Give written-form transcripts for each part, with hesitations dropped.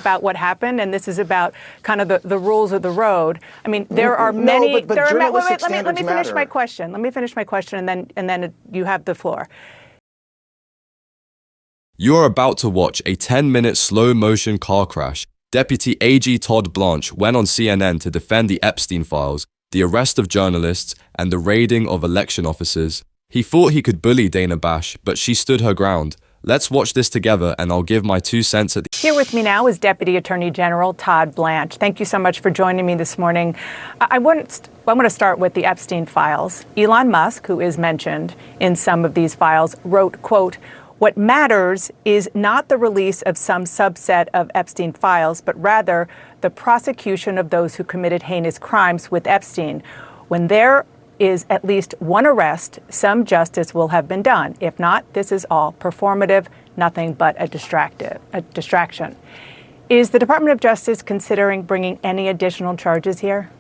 about what happened, and this is about kind of the rules of the road. I mean, there are many. No, but let me finish my question. Let me finish my question, and then you have the floor. You're about to watch a 10-minute slow-motion car crash. Deputy AG Todd Blanche went on CNN to defend the Epstein files, the arrest of journalists, and the raiding of election officers. He thought he could bully Dana Bash, but she stood her ground. Let's watch this together, and I'll give my 2 cents at the... Here with me now is Deputy Attorney General Todd Blanche. Thank you so much for joining me this morning. I want to start with the Epstein files. Elon Musk, who is mentioned in some of these files, wrote, quote, "What matters is not the release of some subset of Epstein files, but rather the prosecution of those who committed heinous crimes with Epstein. When there is at least one arrest, some justice will have been done. If not, this is all performative, nothing but a distraction." Is the Department of Justice considering bringing any additional charges here?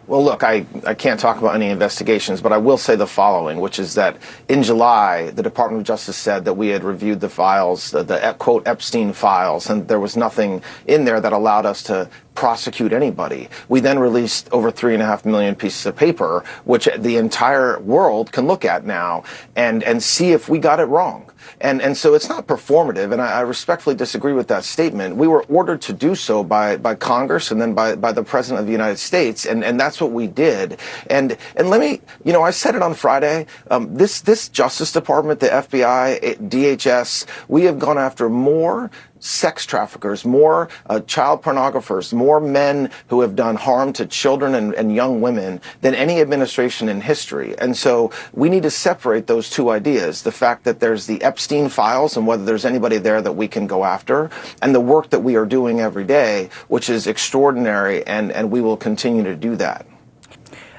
Well, look, I can't talk about any investigations, but I will say the following, which is that in July, the Department of Justice said that we had reviewed the files, the quote Epstein files, and there was nothing in there that allowed us to prosecute anybody. We then released over 3.5 million pieces of paper, which the entire world can look at now and see if we got it wrong. And so it's not performative, and I respectfully disagree with that statement. We were ordered to do so by Congress and then by the President of the United States, and that's what we did. And let me, I said it on Friday, this Justice Department, the FBI, DHS, we have gone after more sex traffickers, more child pornographers, more men who have done harm to children and young women than any administration in history. And so we need to separate those two ideas, the fact that there's the Epstein files and whether there's anybody there that we can go after, and the work that we are doing every day, which is extraordinary, and we will continue to do that.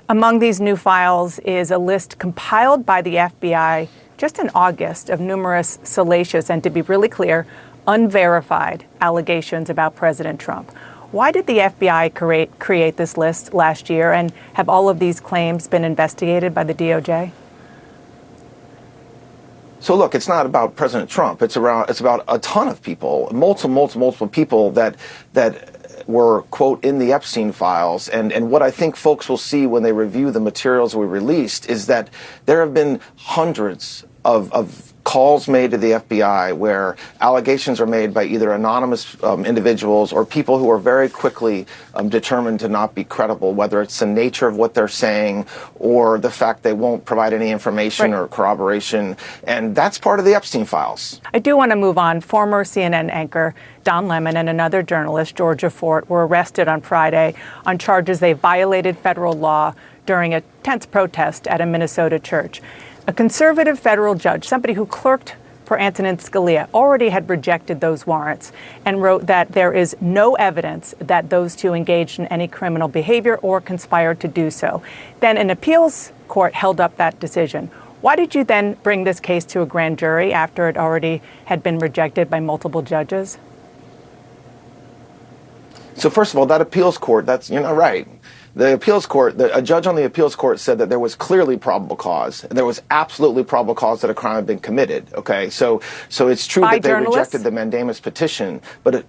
Among these new files is a list compiled by the FBI just in August of numerous salacious and, to be really clear, unverified allegations about President Trump. Why did the FBI create this list last year, and have all of these claims been investigated by the DOJ? So look, it's not about President Trump. It's about a ton of people, multiple people that were, quote, in the Epstein files. And what I think folks will see when they review the materials we released is that there have been hundreds of calls made to the FBI where allegations are made by either anonymous individuals or people who are very quickly determined to not be credible, whether it's the nature of what they're saying or the fact they won't provide any information or corroboration. And that's part of the Epstein files. I do want to move on. Former CNN anchor Don Lemon and another journalist, Georgia Fort, were arrested on Friday on charges they violated federal law during a tense protest at a Minnesota church. A conservative federal judge, somebody who clerked for Antonin Scalia, already had rejected those warrants and wrote that there is no evidence that those two engaged in any criminal behavior or conspired to do so. Then an appeals court held up that decision. Why did you then bring this case to a grand jury after it already had been rejected by multiple judges? So first of all, that appeals court, you're not right. The appeals court, a judge on the appeals court said that there was clearly probable cause. There was absolutely probable cause that a crime had been committed. Okay, so it's true that they rejected the mandamus petition, but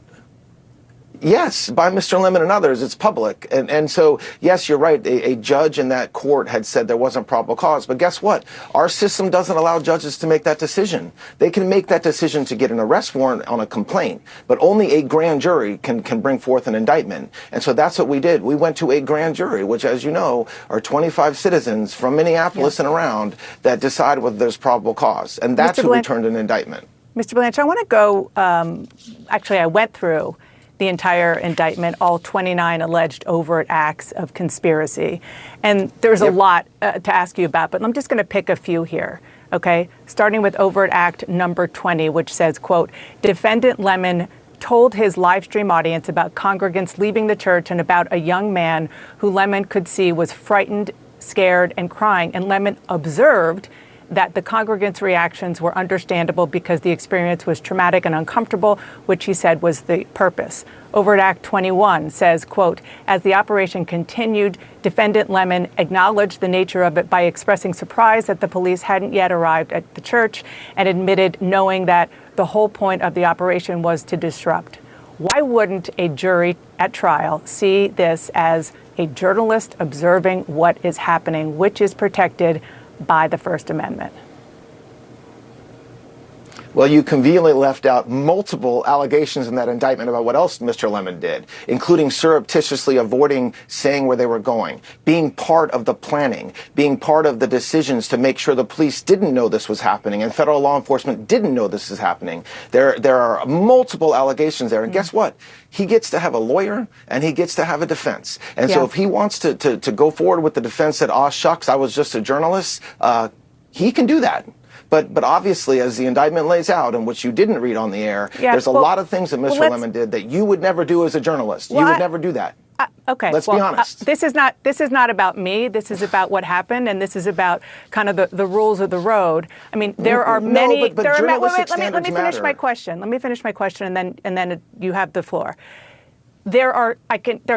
yes, by Mr. Lemon and others, it's public. And so, yes, you're right. A judge in that court had said there wasn't probable cause. But guess what? Our system doesn't allow judges to make that decision. They can make that decision to get an arrest warrant on a complaint, but only a grand jury can bring forth an indictment. And so that's what we did. We went to a grand jury, which, as you know, are 25 citizens from Minneapolis and around that decide whether there's probable cause. And that's who returned an indictment. Mr. Blanche, I want to go, actually, I went through the entire indictment, all 29 alleged overt acts of conspiracy. And there's a lot to ask you about, but I'm just going to pick a few here, okay? Starting with overt act number 20, which says, quote, defendant Lemon told his live stream audience about congregants leaving the church and about a young man who Lemon could see was frightened, scared, and crying. And Lemon observed that the congregants' reactions were understandable because the experience was traumatic and uncomfortable, which he said was the purpose. Overt Act 21 says, quote, as the operation continued, defendant Lemon acknowledged the nature of it by expressing surprise that the police hadn't yet arrived at the church and admitted knowing that the whole point of the operation was to disrupt. Why wouldn't a jury at trial see this as a journalist observing what is happening, which is protected by the First Amendment? Well, you conveniently left out multiple allegations in that indictment about what else Mr. Lemon did, including surreptitiously avoiding saying where they were going, being part of the planning, being part of the decisions to make sure the police didn't know this was happening and federal law enforcement didn't know this is happening. There are multiple allegations there. And guess what? He gets to have a lawyer and he gets to have a defense. And so if he wants to go forward with the defense that, aw, shucks, I was just a journalist, he can do that. But obviously, as the indictment lays out, and which you didn't read on the air, there's a lot of things that Mr. Lemon did that you would never do as a journalist. You would never do that. Okay. Let's be honest. This is not about me. This is about what happened, and this is about kind of the rules of the road. I mean, there are many. No, but journalistic standards let me finish matter. my question. Let me finish my question, and then you have the floor. There are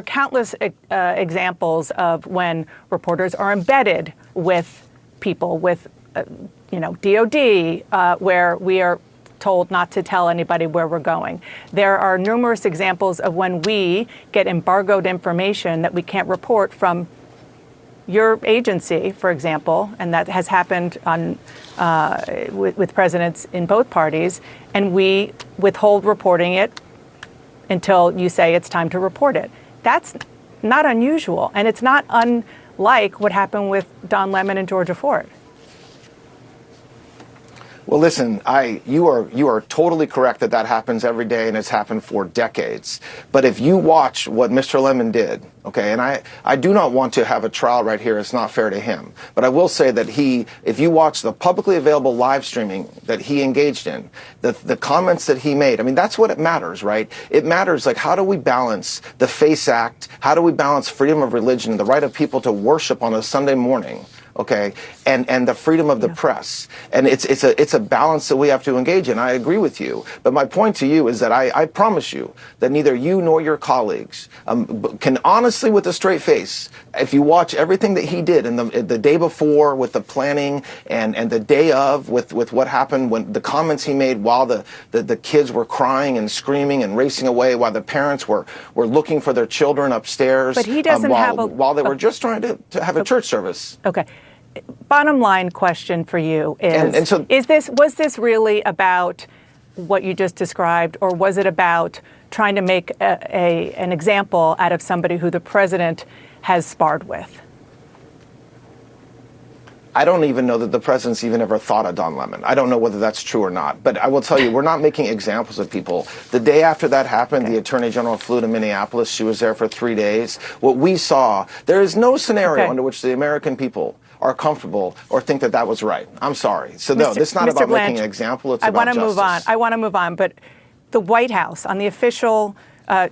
countless examples of when reporters are embedded with people with. DOD, where we are told not to tell anybody where we're going. There are numerous examples of when we get embargoed information that we can't report from your agency, for example, and that has happened on with presidents in both parties, and we withhold reporting it until you say it's time to report it. That's not unusual, and it's not unlike what happened with Don Lemon and Georgia Ford. Well, listen, you are totally correct that happens every day, and it's happened for decades. But if you watch what Mr. Lemon did, okay, and I do not want to have a trial right here. It's not fair to him. But I will say that if you watch the publicly available live streaming that he engaged in, the comments that he made, I mean, that's what it matters, right? It matters, like, how do we balance the FACE Act? How do we balance freedom of religion, the right of people to worship on a Sunday morning? Okay, and the freedom of the press, and it's a balance that we have to engage in. I agree with you, but my point to you is that I promise you that neither you nor your colleagues can honestly, with a straight face, if you watch everything that he did in the day before with the planning and the day of with what happened when the comments he made while the kids were crying and screaming and racing away while the parents were looking for their children upstairs, but he doesn't while they were just trying to have a church service. Okay. Bottom line question for you is, so, was this really about what you just described, or was it about trying to make an example out of somebody who the president has sparred with? I don't even know that the president's even ever thought of Don Lemon. I don't know whether that's true or not. But I will tell you, we're not making examples of people. The day after that happened, the Attorney General flew to Minneapolis. She was there for 3 days. What we saw, there is no scenario under which the American people are comfortable or think that was right. I'm sorry. So no, this is not about Blanche, making an example. It's about justice. I want to move on. But the White House, on the official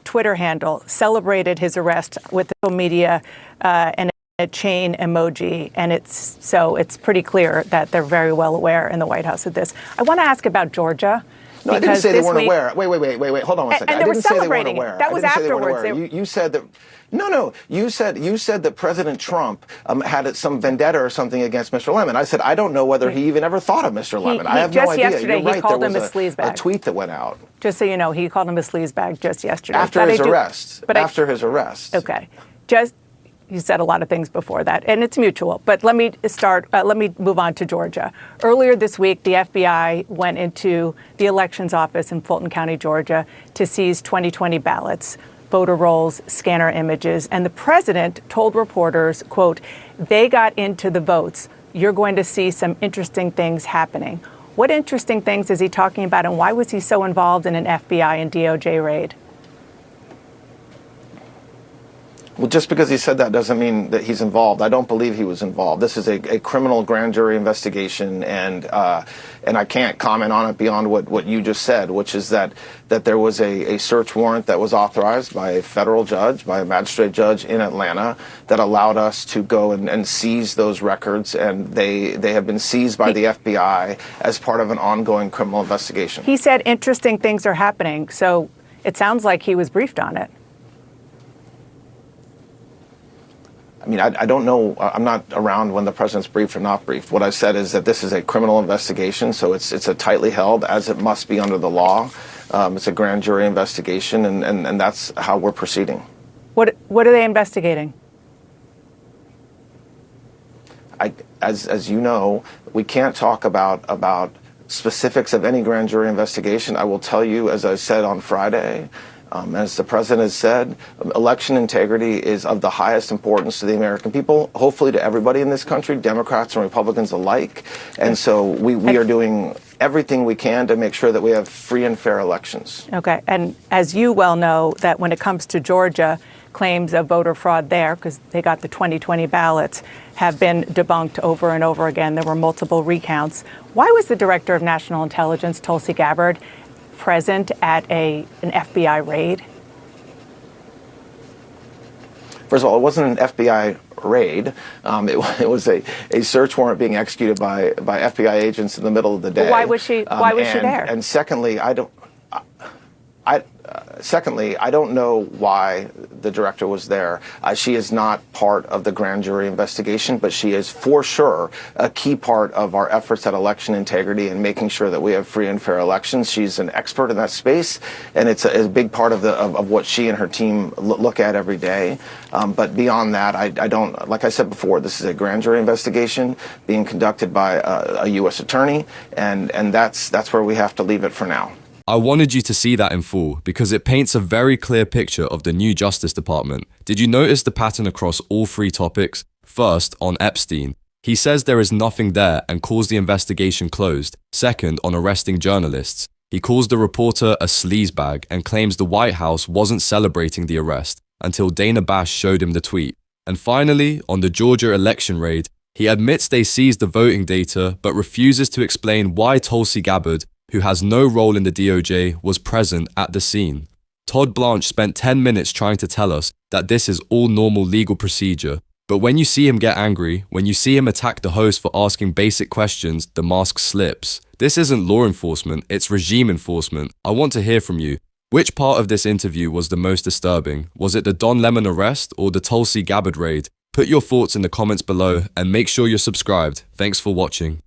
Twitter handle, celebrated his arrest with social media and a chain emoji, and it's pretty clear that they're very well aware in the White House of this. I want to ask about Georgia. No, I didn't say they weren't aware. Wait. Hold on one second. And they were didn't say celebrating they weren't aware. it. That was afterwards. You said that. No. You said that President Trump had some vendetta or something against Mr. Lemon. I said I don't know whether he even ever thought of Mr. Lemon. I have no idea. Yesterday, You're right. He called there him was a sleazebag. a tweet that went out. Just so you know, he called him a sleazebag just yesterday. After his arrest. His arrest. Okay. You said a lot of things before that, and it's mutual. But let me move on to Georgia. Earlier this week, the FBI went into the elections office in Fulton County, Georgia, to seize 2020 ballots, voter rolls, scanner images. And the president told reporters, quote, "They got into the votes. You're going to see some interesting things happening." What interesting things is he talking about, and why was he so involved in an FBI and DOJ raid? Well, just because he said that doesn't mean that he's involved. I don't believe he was involved. This is a criminal grand jury investigation, and I can't comment on it beyond what you just said, which is that there was a search warrant that was authorized by a federal judge, by a magistrate judge in Atlanta, that allowed us to go and seize those records, and they have been seized by the FBI as part of an ongoing criminal investigation. He said interesting things are happening, so it sounds like he was briefed on it. I mean, I don't know. I'm not around when the president's briefed or not briefed. What I said is that this is a criminal investigation, so it's a tightly held, as it must be under the law. It's a grand jury investigation, and that's how we're proceeding. What are they investigating? As you know, we can't talk about specifics of any grand jury investigation. I will tell you, as I said on Friday, as the president has said, election integrity is of the highest importance to the American people, hopefully to everybody in this country, Democrats and Republicans alike. And so we are doing everything we can to make sure that we have free and fair elections. Okay. And as you well know, that when it comes to Georgia, claims of voter fraud there, because they got the 2020 ballots, have been debunked over and over again. There were multiple recounts. Why was the Director of National Intelligence, Tulsi Gabbard, present at an FBI raid? First of all, it wasn't an FBI raid. It was a search warrant being executed by FBI agents in the middle of the day. But why was she there? And secondly, I don't know why the director was there. She is not part of the grand jury investigation, but she is for sure a key part of our efforts at election integrity and making sure that we have free and fair elections. She's an expert in that space, and it's a big part of what she and her team look at every day. But beyond that, I don't, like I said before, this is a grand jury investigation being conducted by a U.S. attorney, and that's where we have to leave it for now. I wanted you to see that in full because it paints a very clear picture of the new Justice Department. Did you notice the pattern across all three topics? First, on Epstein. He says there is nothing there and calls the investigation closed. Second, on arresting journalists. He calls the reporter a sleazebag and claims the White House wasn't celebrating the arrest until Dana Bash showed him the tweet. And finally, on the Georgia election raid, he admits they seized the voting data but refuses to explain why Tulsi Gabbard, who has no role in the DOJ, was present at the scene. Todd Blanche spent 10 minutes trying to tell us that this is all normal legal procedure. But when you see him get angry, when you see him attack the host for asking basic questions, the mask slips. This isn't law enforcement, it's regime enforcement. I want to hear from you. Which part of this interview was the most disturbing? Was it the Don Lemon arrest or the Tulsi Gabbard raid? Put your thoughts in the comments below and make sure you're subscribed. Thanks for watching.